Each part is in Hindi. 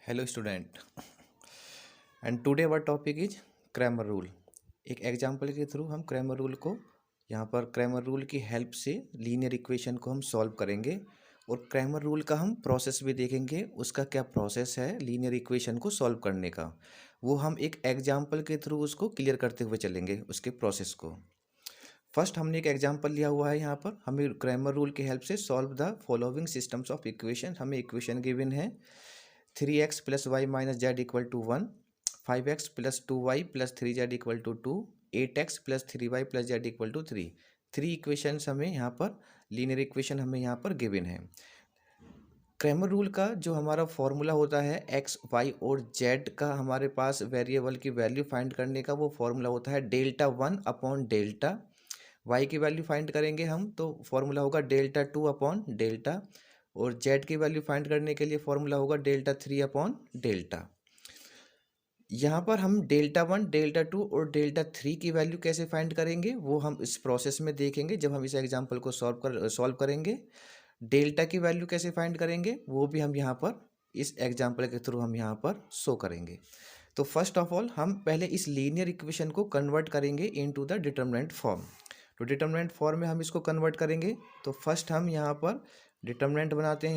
Hello student and today our topic is Cramer rule. एक एग्जांपल के थ्रू हम क्रैमर रूल को यहाँ पर क्रैमर रूल की हेल्प से लीनियर इक्वेशन को हम सॉल्व करेंगे और क्रैमर रूल का हम प्रोसेस भी देखेंगे, उसका क्या प्रोसेस है लीनियर इक्वेशन को सॉल्व करने का, वो हम एक एग्जांपल के थ्रू उसको क्लियर करते हुए चलेंगे उसके प्रोसेस को। फर्स्ट हमने एक एग्जांपल लिया हुआ है, यहाँ पर हमें क्रैमर रूल की हेल्प से solve the following systems of equation. हमें इक्वेशन गिवन है 3x plus y minus z equal to 1, 5x plus 2y plus 3z equal to 2, 8x plus 3y plus z equal to 3। Three equations हमें यहाँ पर लीनियर इक्वेशन हमें यहाँ पर गिवन है। क्रैमर रूल का जो हमारा फॉर्मूला होता है x, y और z का हमारे पास वेरिएबल की वैल्यू फाइंड करने का वो फॉर्मूला होता है डेल्टा 1 अपॉन डेल्टा। y की वैल्यू फाइंड करेंगे हम तो फॉर्मूला होगा डेल्टा 2 अपॉन डेल्टा, और z की वैल्यू फाइंड करने के लिए फॉर्मूला होगा डेल्टा 3 अपॉन डेल्टा। यहाँ पर हम डेल्टा 1, डेल्टा 2 और डेल्टा 3 की वैल्यू कैसे फाइंड करेंगे वो हम इस प्रोसेस में देखेंगे जब हम इस एग्जांपल को सॉल्व करेंगे। डेल्टा की वैल्यू कैसे फाइंड करेंगे वो भी हम यहाँ पर इस एग्जांपल के थ्रू हम यहाँ पर शो करेंगे। तो फर्स्ट ऑफ ऑल हम पहले इस लीनियर इक्वेशन को कन्वर्ट करेंगे इनटू द डिटरमिनेंट फॉर्म। तो डिटरमिनेंट फॉर्म में हम इसको कन्वर्ट करेंगे। तो फर्स्ट हम यहाँ पर डिटरमिनेंट बनाते हैं।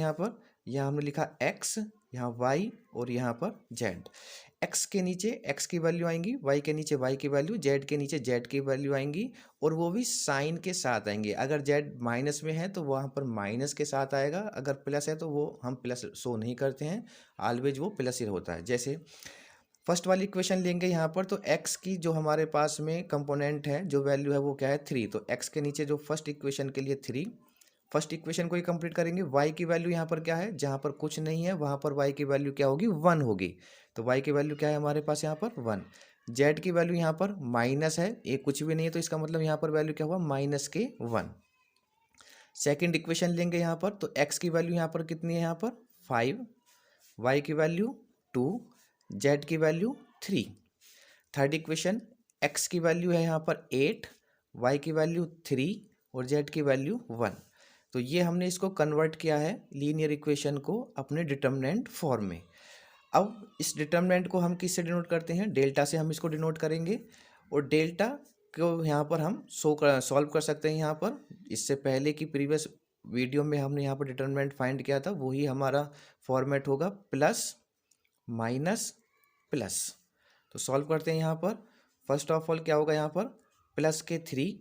यहाँ हमने लिखा x, यहाँ y और यहाँ पर z। x के नीचे x की वैल्यू आएंगी, y के नीचे y की वैल्यू, z के नीचे z की वैल्यू आएंगी, और वो भी साइन के साथ आएंगे। अगर z माइनस में है तो वहाँ पर माइनस के साथ आएगा, अगर प्लस है तो वो हम प्लस शो नहीं करते हैं, ऑलवेज वो प्लस ही होता है। जैसे फर्स्ट वाली इक्वेशन लेंगे यहाँ पर, तो x की जो हमारे पास में कंपोनेंट है जो वैल्यू है वो क्या है 3। तो x के नीचे जो फर्स्ट इक्वेशन के लिए 3, फर्स्ट इक्वेशन को ही कंप्लीट करेंगे। y की वैल्यू यहाँ पर क्या है, जहाँ पर कुछ नहीं है वहाँ पर y की वैल्यू क्या होगी 1 होगी। तो y की वैल्यू क्या है हमारे पास यहाँ पर 1। z की वैल्यू यहाँ पर माइनस है, ये कुछ भी नहीं है तो इसका मतलब यहाँ पर वैल्यू क्या हुआ माइनस के 1। सेकेंड इक्वेशन लेंगे यहाँ पर, तो x की वैल्यू यहाँ पर कितनी है, यहाँ पर 5, y की वैल्यू 2, z की वैल्यू 3। थर्ड इक्वेशन x की वैल्यू है यहाँ पर 8, y की वैल्यू 3 और z की वैल्यू 1। तो ये हमने इसको कन्वर्ट किया है लीनियर इक्वेशन को अपने डिटर्मिनेंट फॉर्म में। अब इस डिटर्मिनेंट को हम किससे डिनोट करते हैं, डेल्टा से हम इसको डिनोट करेंगे, और डेल्टा को यहाँ पर हम सॉल्व कर सकते हैं। यहाँ पर इससे पहले की प्रीवियस वीडियो में हमने यहाँ पर डिटर्मिनेंट फाइंड किया था, वही हमारा फॉर्मेट होगा प्लस माइनस प्लस। तो सॉल्व करते हैं यहाँ पर। फर्स्ट ऑफ ऑल क्या होगा, यहाँ पर प्लस के 3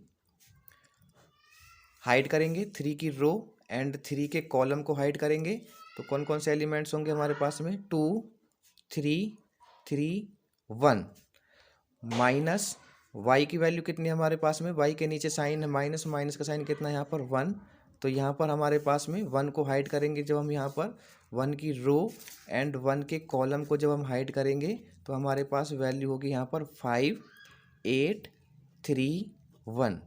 हाइड करेंगे, 3 की रो एंड 3 के कॉलम को हाइड करेंगे। तो कौन कौन से एलिमेंट्स होंगे हमारे पास में 2, 3, 3, 1। माइनस y की वैल्यू कितनी है हमारे पास में, y के नीचे साइन है माइनस, माइनस का साइन कितना है यहाँ पर 1। तो यहाँ पर हमारे पास में 1 को हाइड करेंगे। जब हम यहाँ पर 1 की रो एंड 1 के कॉलम को जब हम हाइड करेंगे तो हमारे पास वैल्यू होगी यहाँ पर 5, 8, 3, 1।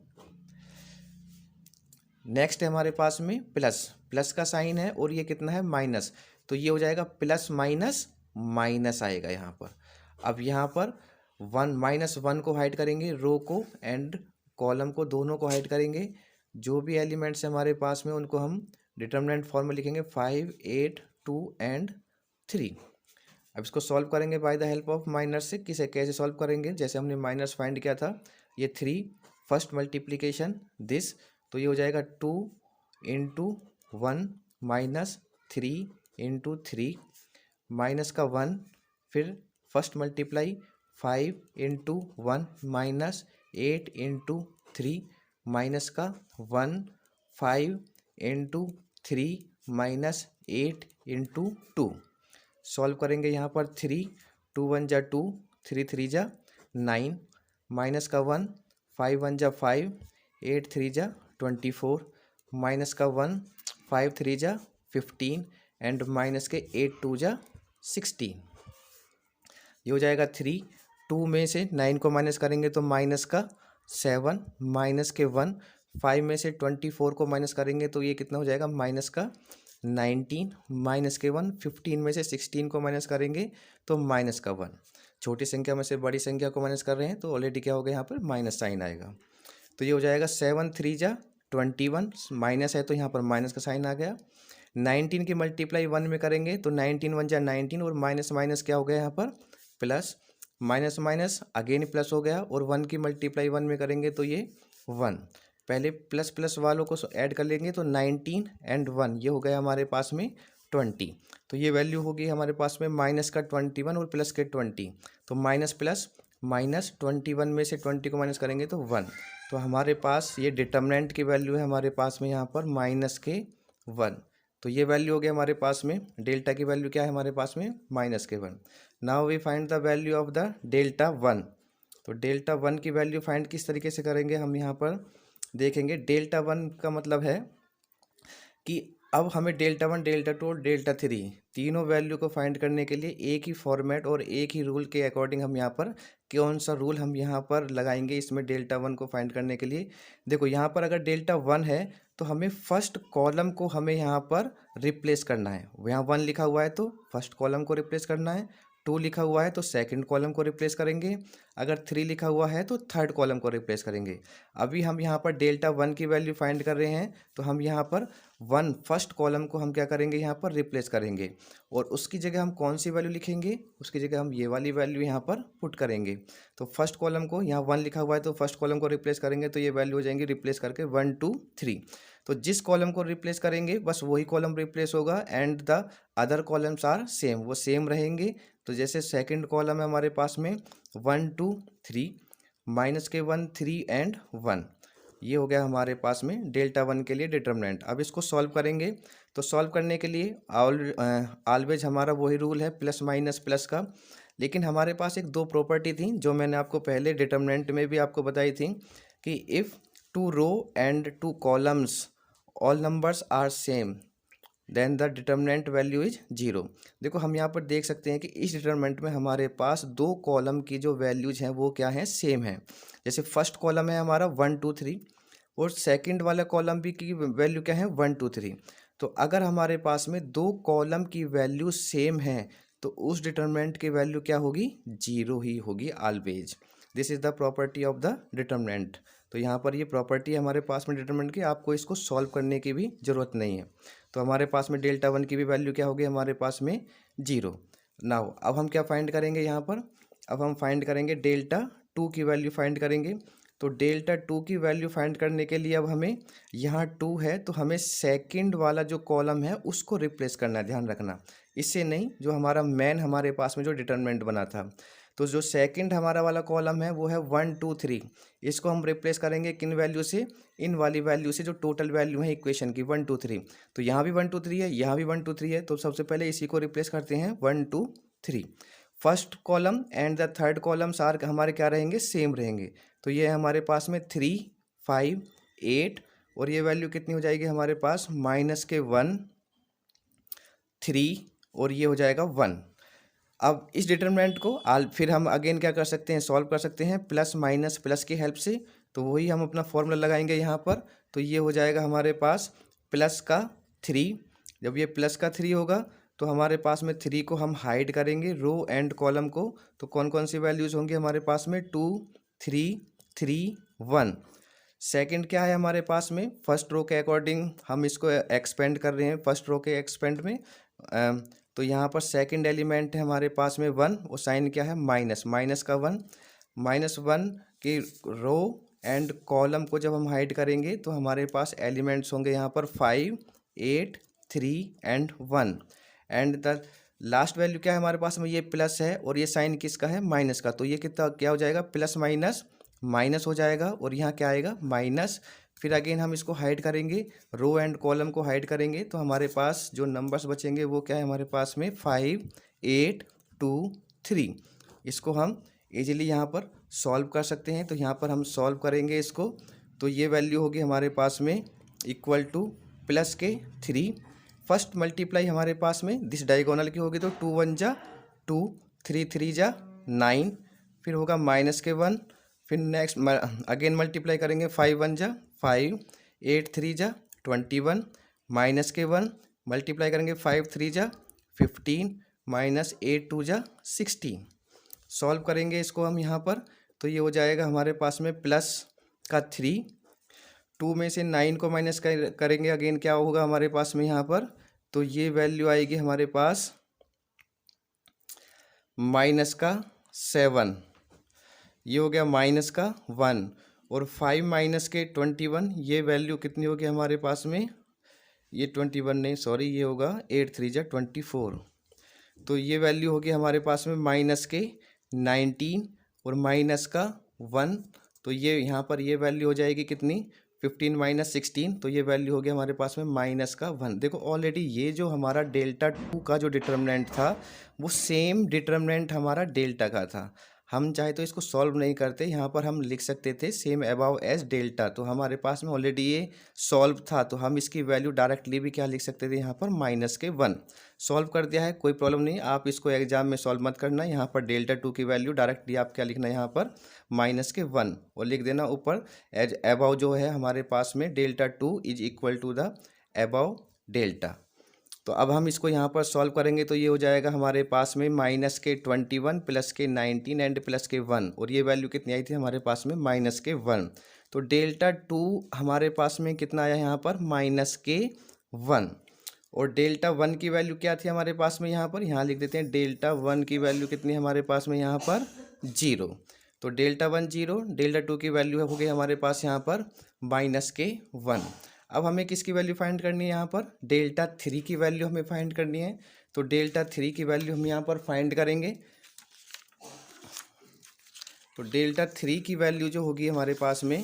नेक्स्ट है हमारे पास में प्लस, प्लस का साइन है और ये कितना है माइनस, तो ये हो जाएगा प्लस माइनस माइनस आएगा यहाँ पर। अब यहाँ पर 1 माइनस 1 को हाइड करेंगे, रो को एंड कॉलम को दोनों को हाइड करेंगे। जो भी एलिमेंट्स हैं हमारे पास में उनको हम डिटर्मिनेंट फॉर्म में लिखेंगे 5, 8, 2 एंड 3। अब इसको सॉल्व करेंगे by the help of minus से। किसे कैसे सॉल्व करेंगे, जैसे हमने माइनस फाइंड किया था, ये 3 फर्स्ट मल्टीप्लीकेशन दिस, तो ये हो जाएगा 2 इंटू 1 माइनस 3 इंटू 3 माइनस का 1, फिर first multiply 5 into 1 minus 8 into 3 minus का 1, 5 इंटू 3 माइनस 8 इंटू 2। सॉल्व करेंगे यहाँ पर 3, 2 1 जा 2, 3 3 जा 9, माइनस का 1, 5 1 जा 5, 8 3 जा 24, माइनस का 1, 5 3 जा 15 एंड माइनस के 8 2 जा 16। ये हो जाएगा 3, 2 में से 9 को माइनस करेंगे तो माइनस का 7, माइनस के 1, 5 में से 24 को माइनस करेंगे तो ये कितना हो जाएगा माइनस का 19, माइनस के 1, 15 में से 16 को माइनस करेंगे तो माइनस का 1। छोटी संख्या में से बड़ी संख्या को माइनस कर रहे हैं तो ऑलरेडी क्या हो गया यहाँ पर माइनस साइन आएगा। तो ये हो जाएगा 7 3 जा 21, माइनस है तो यहाँ पर माइनस का साइन आ गया। 19 की मल्टीप्लाई 1 में करेंगे तो 19 वन जा 19 और माइनस माइनस क्या हो गया यहाँ पर plus, minus minus again plus हो गया और 1 की मल्टीप्लाई 1 में करेंगे तो ये 1। पहले प्लस प्लस वालों को ऐड कर लेंगे तो 19 एंड 1 ये हो गया हमारे पास में 20। तो ये वैल्यू होगी हमारे पास में माइनस का 21 और प्लस के 20। तो माइनस प्लस माइनस 21 में से 20 को माइनस करेंगे तो 1। तो हमारे पास ये डिटर्मिनेंट की वैल्यू है हमारे पास में यहाँ पर माइनस के 1। तो ये वैल्यू हो गया हमारे पास में, डेल्टा की वैल्यू क्या है हमारे पास में माइनस के 1। Now we find the value of the delta 1। तो डेल्टा 1 की वैल्यू फाइंड किस तरीके से करेंगे हम यहाँ पर देखेंगे। डेल्टा 1 का मतलब है कि अब हमें डेल्टा 1 डेल्टा 2 और डेल्टा 3 तीनों वैल्यू को फाइंड करने के लिए एक ही फॉर्मेट और एक ही रूल के अकॉर्डिंग हम यहाँ पर कौन सा रूल हम यहाँ पर लगाएंगे इसमें डेल्टा 1 को फाइंड करने के लिए। देखो यहाँ पर अगर डेल्टा 1 है तो हमें फर्स्ट कॉलम को हमें यहाँ पर रिप्लेस करना है। यहाँ 1 लिखा हुआ है तो फर्स्ट कॉलम को रिप्लेस करना है, 2 लिखा हुआ है तो सेकंड कॉलम को रिप्लेस करेंगे, अगर 3 लिखा हुआ है तो थर्ड कॉलम को रिप्लेस करेंगे। अभी हम यहाँ पर डेल्टा 1 की वैल्यू फाइंड कर रहे हैं तो हम यहाँ पर 1 फर्स्ट कॉलम को हम क्या करेंगे यहाँ पर रिप्लेस करेंगे और उसकी जगह हम कौन सी वैल्यू लिखेंगे, उसकी जगह हम ये वाली वैल्यू यहाँ पर पुट करेंगे। तो फर्स्ट कॉलम को यहाँ 1 लिखा हुआ है तो फर्स्ट कॉलम को रिप्लेस करेंगे तो ये वैल्यू हो जाएंगी रिप्लेस करके 1 2 3। तो जिस कॉलम को रिप्लेस करेंगे बस वही कॉलम रिप्लेस होगा and the other columns are same, वो सेम रहेंगे। तो जैसे सेकंड कॉलम है हमारे पास में 1 2 3 माइनस के 1 3 एंड 1, ये हो गया हमारे पास में डेल्टा 1 के लिए डिटर्मिनेंट। अब इसको सॉल्व करेंगे तो सॉल्व करने के लिए ऑलवेज हमारा वही रूल है प्लस माइनस प्लस का। लेकिन हमारे पास एक दो प्रॉपर्टी थी जो मैंने आपको पहले डिटर्मिनेंट में भी आपको बताई थी कि if two row and two columns all numbers are same then the determinant value is 0। देखो हम यहाँ पर देख सकते हैं कि इस डिटर्मिनेंट में हमारे पास दो कॉलम की जो वैल्यूज हैं वो क्या हैं, सेम है। जैसे फर्स्ट कॉलम है हमारा 1 2 3 और सेकंड वाला कॉलम भी की वैल्यू क्या है 1 2 3। तो अगर हमारे पास में दो कॉलम की वैल्यू सेम है तो उस डिटर्मिनेंट की वैल्यू क्या होगी, 0 ही होगी always. This is the property of the determinant. तो यहाँ पर ये प्रॉपर्टी है हमारे पास में डिटर्मिनेंट की, आपको इसको सॉल्व करने की भी ज़रूरत नहीं है। तो हमारे पास में डेल्टा 1 की भी वैल्यू क्या होगी हमारे पास में 0। नाउ अब हम क्या फाइंड करेंगे यहाँ पर, अब हम फाइंड करेंगे डेल्टा 2 की वैल्यू फाइंड करेंगे। तो डेल्टा 2 की वैल्यू फाइंड करने के लिए अब हमें यहाँ 2 है तो हमें सेकंड वाला जो कॉलम है उसको रिप्लेस करना है, ध्यान रखना, इससे नहीं जो हमारा मेन हमारे पास में जो डिटर्मिनेंट बना था। तो जो सेकंड हमारा वाला कॉलम है वो है 1 2 3, इसको हम रिप्लेस करेंगे किन वैल्यू से, इन वाली वैल्यू से जो टोटल वैल्यू है इक्वेशन की 1 2 3। तो यहाँ भी 1 2 3 है, यहाँ भी 1 2 3 है, तो सबसे पहले इसी को रिप्लेस करते हैं 1 2 3। First column and the third column सार हमारे क्या रहेंगे, सेम रहेंगे। तो ये हमारे पास में 3 5 8 और ये वैल्यू कितनी हो जाएगी हमारे पास माइनस के 1 3 और ये हो जाएगा 1। अब इस डिटर्मिनेंट को फिर हम अगेन क्या कर सकते हैं, सॉल्व कर सकते हैं प्लस माइनस प्लस की हेल्प से। तो वही हम अपना फॉर्मूला लगाएंगे यहाँ पर। तो ये हो जाएगा हमारे पास प्लस का 3, जब ये प्लस का 3 होगा तो हमारे पास में 3 को हम हाइड करेंगे रो एंड कॉलम को। तो कौन कौन सी वैल्यूज़ होंगी हमारे पास में 2 3 3 1। सेकंड क्या है हमारे पास में, फर्स्ट रो के अकॉर्डिंग हम इसको एक्सपेंड कर रहे हैं, फर्स्ट रो के एक्सपेंड में। तो यहाँ पर सेकंड एलिमेंट है हमारे पास में 1, वो साइन क्या है माइनस, माइनस का 1, माइनस 1 की रो एंड कॉलम को जब हम हाइड करेंगे तो हमारे पास एलिमेंट्स होंगे यहाँ पर 5 8 3 and 1। And the last value क्या है हमारे पास में, ये प्लस है और ये साइन किसका है, माइनस का। तो ये कितना क्या हो जाएगा, प्लस माइनस माइनस हो जाएगा और यहाँ क्या आएगा माइनस। फिर अगेन हम इसको हाइड करेंगे, रो एंड कॉलम को हाइड करेंगे तो हमारे पास जो नंबर्स बचेंगे वो क्या है हमारे पास में 5 8 2 3। इसको हम इजीली यहाँ पर सॉल्व कर सकते हैं। तो यहाँ पर हम सॉल्व करेंगे इसको, तो ये वैल्यू होगी हमारे पास में इक्वल टू प्लस के 3। फर्स्ट मल्टीप्लाई हमारे पास में दिस डायगोनल की होगी तो 2 1 जा 2 3 3 जा 9, फिर होगा माइनस के 1, फिर नेक्स्ट अगेन मल्टीप्लाई करेंगे 5 1 जा 5 8 3 जा 21 माइनस के 1 मल्टीप्लाई करेंगे 5 3 जा 15 माइनस 8 2 जा 16। सॉल्व करेंगे इसको हम यहाँ पर तो ये हो जाएगा हमारे पास में प्लस का 3, 2 में से 9 को माइनस करेंगे अगेन क्या होगा हमारे पास में यहाँ पर तो ये वैल्यू आएगी हमारे पास -7, ये हो गया -1, और 5 माइनस के 21, ये वैल्यू कितनी होगी हमारे पास में, ये 21 नहीं, सॉरी, ये होगा 8 3 जा 24, तो ये वैल्यू होगी हमारे पास में -19 और -1, तो ये यहाँ पर ये वैल्यू हो जाएगी कितनी, 15 - 16, तो ये वैल्यू हो गया हमारे पास में -1। देखो ऑलरेडी ये जो हमारा डेल्टा 2 का जो डिटर्मिनेंट था वो सेम डिटर्मिनेंट हमारा डेल्टा का था। हम चाहे तो इसको सॉल्व नहीं करते, यहाँ पर हम लिख सकते थे सेम अबाव एज डेल्टा, तो हमारे पास में ऑलरेडी ये सॉल्व था, तो हम इसकी वैल्यू डायरेक्टली भी क्या लिख सकते थे यहाँ पर -1। सॉल्व कर दिया है, कोई प्रॉब्लम नहीं, आप इसको एग्जाम में सॉल्व मत करना। यहाँ पर डेल्टा 2 की वैल्यू डायरेक्टली आप क्या लिखना है यहाँ पर -1 और लिख देना ऊपर एज अबाव जो है हमारे पास में delta 2 is equal to the above delta. तो अब हम इसको यहाँ पर सॉल्व करेंगे तो ये हो जाएगा हमारे पास में -21 + 19 एंड +1, और ये वैल्यू कितनी आई थी हमारे पास में -1। तो डेल्टा 2 हमारे पास में कितना आया यहाँ पर -1, और डेल्टा 1 की वैल्यू क्या थी हमारे पास में यहाँ पर, यहाँ लिख देते हैं डेल्टा 1 की वैल्यू कितनी हमारे पास में यहाँ पर 0। तो डेल्टा 1 0, डेल्टा 2 की वैल्यू हो गई हमारे पास यहाँ पर -1। अब हमें किसकी वैल्यू फाइंड करनी है यहाँ पर, डेल्टा 3 की वैल्यू हमें फाइंड करनी है। तो डेल्टा 3 की वैल्यू हम यहाँ पर फाइंड करेंगे। तो डेल्टा 3 की वैल्यू जो होगी हमारे पास में,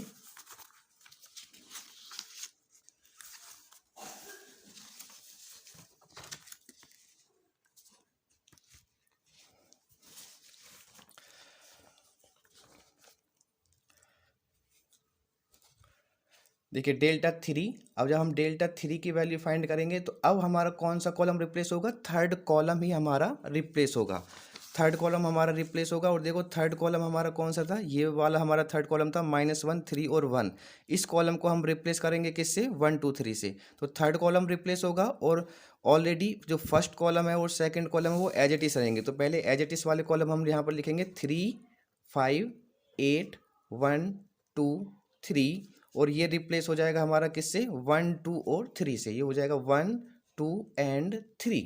देखिए डेल्टा 3, अब जब हम डेल्टा 3 की वैल्यू फाइंड करेंगे तो अब हमारा कौन सा कॉलम रिप्लेस होगा, थर्ड कॉलम ही हमारा रिप्लेस होगा, थर्ड कॉलम हमारा रिप्लेस होगा। और देखो थर्ड कॉलम हमारा कौन सा था, ये वाला हमारा थर्ड कॉलम था -1 3 और 1। इस कॉलम को हम रिप्लेस करेंगे किससे, 1 2 3 से, तो थर्ड कॉलम रिप्लेस होगा। और ऑलरेडी जो फर्स्ट कॉलम है और सेकेंड कॉलम है वो एज इट इज रहेंगे, तो पहले एज इट इज वाले कॉलम हम यहाँ पर लिखेंगे 3 5 8 1 2 3, और ये रिप्लेस हो जाएगा हमारा किससे, 1 2 और 3 से, ये हो जाएगा 1 2 एंड 3।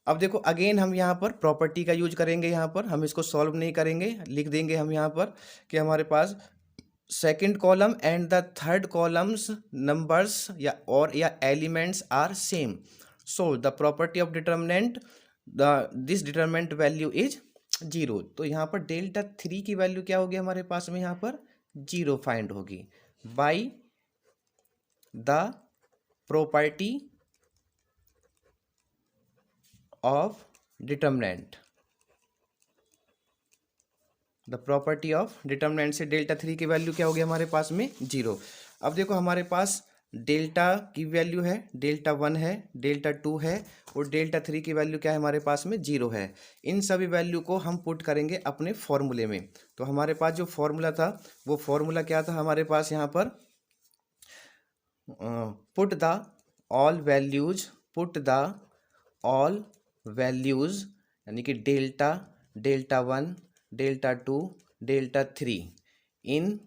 अब देखो अगेन हम यहाँ पर प्रॉपर्टी का यूज करेंगे, यहाँ पर हम इसको सॉल्व नहीं करेंगे, लिख देंगे हम यहाँ पर कि हमारे पास second column and the third columns numbers या elements are same, so the property of determinant this determinant value is 0। तो यहाँ पर डेल्टा 3 की वैल्यू क्या होगी हमारे पास में यहाँ पर 0 फाइंड होगी by the property of determinant, the property of determinant से डेल्टा 3 की वैल्यू क्या होगी हमारे पास में 0। अब देखो हमारे पास डेल्टा की वैल्यू है, डेल्टा 1 है, डेल्टा 2 है, और डेल्टा 3 की वैल्यू क्या है हमारे पास में 0 है। इन सभी वैल्यू को हम पुट करेंगे अपने फॉर्मूले में। तो हमारे पास जो फॉर्मूला था वो फॉर्मूला क्या था हमारे पास यहाँ पर, put the all values, put the all values यानी कि delta 1 delta 2 delta 3 in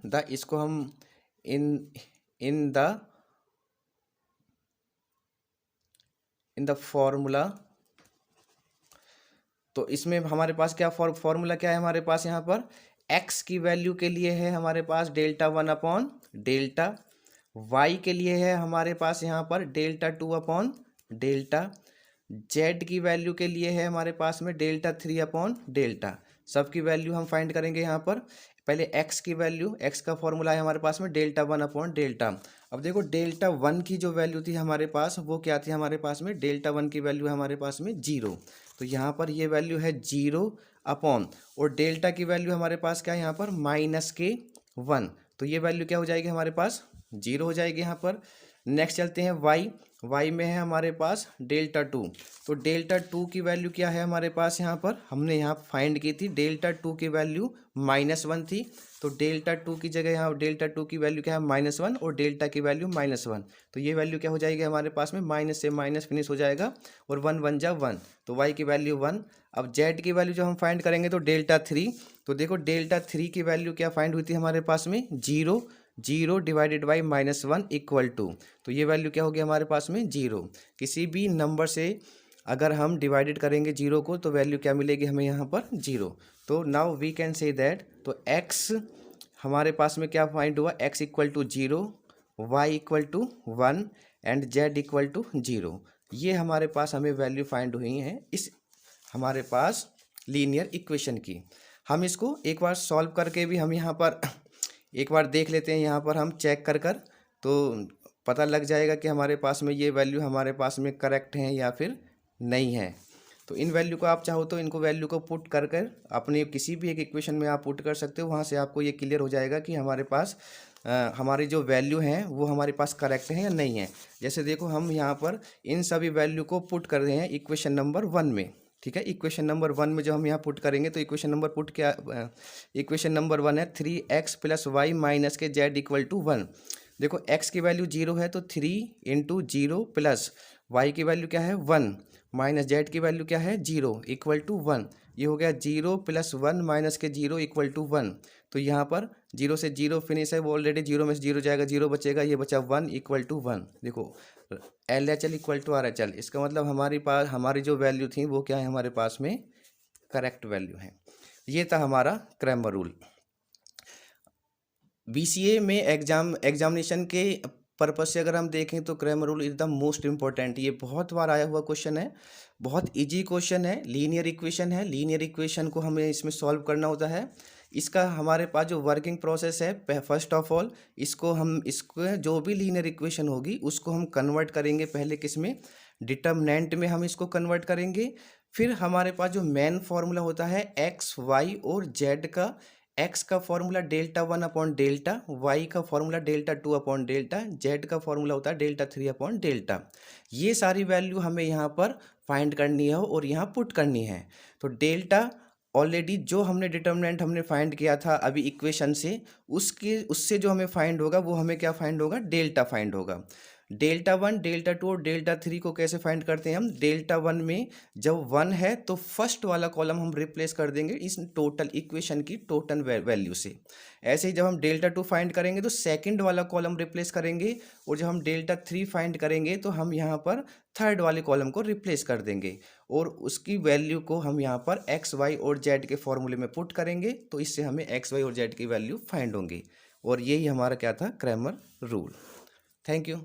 the इसको हम इन द फॉर्मूला। तो इसमें हमारे पास क्या फॉर्मूला क्या है हमारे पास यहाँ पर, x की वैल्यू के लिए है हमारे पास डेल्टा 1 अपॉन डेल्टा, y के लिए है हमारे पास यहाँ पर डेल्टा 2 अपॉन डेल्टा, z की वैल्यू के लिए है हमारे पास में डेल्टा 3 अपॉन डेल्टा। सबकी वैल्यू हम फाइंड करेंगे यहाँ पर। पहले x की वैल्यू, x का फॉर्मूला है हमारे पास में डेल्टा 1 अपॉन डेल्टा। अब देखो डेल्टा 1 की जो वैल्यू थी हमारे पास वो क्या थी हमारे पास में, डेल्टा 1 की वैल्यू है हमारे पास में 0, तो यहाँ पर ये वैल्यू है 0 अपॉन, और डेल्टा की वैल्यू हमारे पास क्या है यहाँ पर -1, तो ये वैल्यू क्या हो जाएगी हमारे पास 0 हो जाएगी यहाँ पर। नेक्स्ट चलते हैं y में है हमारे पास डेल्टा 2, तो डेल्टा 2 की वैल्यू क्या है हमारे पास यहाँ पर, हमने यहाँ फाइंड की थी डेल्टा 2 की वैल्यू -1 थी, तो डेल्टा 2 की जगह यहाँ डेल्टा 2 की वैल्यू क्या है -1 और डेल्टा की वैल्यू -1, तो ये वैल्यू क्या हो जाएगी हमारे पास में माइनस से माइनस फिनिश हो जाएगा और 1 1 जा 1, तो y की वैल्यू 1। अब z की वैल्यू जो हम फाइंड करेंगे तो डेल्टा 3, तो देखो डेल्टा 3 की वैल्यू क्या फाइंड हुई थी हमारे पास में 0, 0 डिवाइडेड बाई -1 इक्वल टू, तो ये वैल्यू क्या होगी हमारे पास में 0। किसी भी नंबर से अगर हम डिवाइडेड करेंगे 0 को तो वैल्यू क्या मिलेगी हमें यहाँ पर 0। तो now we can say that, तो x हमारे पास में क्या फाइंड हुआ, x equal to 0, y equal to 1 and z equal to 0। ये हमारे पास हमें वैल्यू फाइंड हुई हैं इस हमारे पास लीनियर इक्वेशन की। हम इसको एक बार सॉल्व करके भी हम यहाँ पर एक बार देख लेते हैं, यहाँ पर हम चेक कर कर तो पता लग जाएगा कि हमारे पास में ये वैल्यू हमारे पास में करेक्ट है या फिर नहीं है। तो इन वैल्यू को आप चाहो तो इनको वैल्यू को पुट कर कर अपने किसी भी एक इक्वेशन में आप पुट कर सकते हो, वहाँ से आपको ये क्लियर हो जाएगा कि हमारे पास हमारी जो वैल्यू हैं वो हमारे पास करेक्ट है या नहीं है। जैसे देखो हम यहाँ पर इन सभी वैल्यू को पुट कर रहे हैं इक्वेशन नंबर 1 में, ठीक है। इक्वेशन नंबर 1 में जो हम यहाँ पुट करेंगे तो इक्वेशन नंबर पुट क्या, इक्वेशन नंबर 1 है 3x प्लस वाई माइनस के z इक्वल टू 1। देखो x की वैल्यू 0 है तो 3 इंटू 0 प्लस y की वैल्यू क्या है 1 माइनस z की वैल्यू क्या है 0 इक्वल टू 1। ये हो गया 0 प्लस 1 माइनस के 0 इक्वल टू 1। तो यहाँ पर 0 से 0 फिनिश है, वो ऑलरेडी 0 में से 0 जाएगा, 0 बचेगा, ये बचा 1 इक्वल टू 1। देखो LHL इक्वल टू RHL, इसका मतलब हमारे पास हमारी जो वैल्यू थी वो क्या है हमारे पास में करेक्ट वैल्यू है। ये था हमारा क्रैमर रूल। BCA में एग्जामिनेशन के पर्पज से अगर हम देखें तो Cramer rule is the most important. ये बहुत बार आया हुआ क्वेश्चन है, बहुत इजी क्वेश्चन है, लीनियर इक्वेशन है। लीनियर इक्वेशन को हमें इसमें सॉल्व करना होता है। इसका हमारे पास जो वर्किंग प्रोसेस है, फर्स्ट ऑफ ऑल इसको जो भी लीनियर इक्वेशन होगी उसको हम कन्वर्ट करेंगे। पहले किस में, डिटर्मिनेंट में हम इसको कन्वर्ट करेंगे। फिर हमारे पास जो मेन फॉर्मूला होता है एक्स वाई और जेड का, एक्स का formula delta 1 upon delta, Y का formula delta 2 upon delta, Z का फॉर्मूला होता है डेल्टा 3 अपॉन डेल्टा। ये सारी वैल्यू हमें यहाँ पर फाइंड करनी है और यहाँ पुट करनी है। तो डेल्टा ऑलरेडी जो हमने डिटर्मिनेंट हमने फाइंड किया था अभी इक्वेशन से, उससे जो हमें फाइंड होगा वो हमें क्या फाइंड होगा, डेल्टा फाइंड होगा। डेल्टा 1, डेल्टा 2 और डेल्टा 3 को कैसे फाइंड करते हैं हम, डेल्टा 1 में जब 1 है तो फर्स्ट वाला कॉलम हम रिप्लेस कर देंगे इस टोटल इक्वेशन की टोटल वैल्यू से। ऐसे ही जब हम डेल्टा 2 फाइंड करेंगे तो सेकंड वाला कॉलम रिप्लेस करेंगे, और जब हम डेल्टा 3 फाइंड करेंगे तो हम यहाँ पर थर्ड वाले कॉलम को रिप्लेस कर देंगे, और उसकी वैल्यू को हम यहाँ पर एक्स वाई और जेड के फॉर्मूले में पुट करेंगे। तो इससे हमें एक्स वाई और जेड की वैल्यू फाइंड होंगी, और यही हमारा क्या था क्रैमर रूल। Thank you.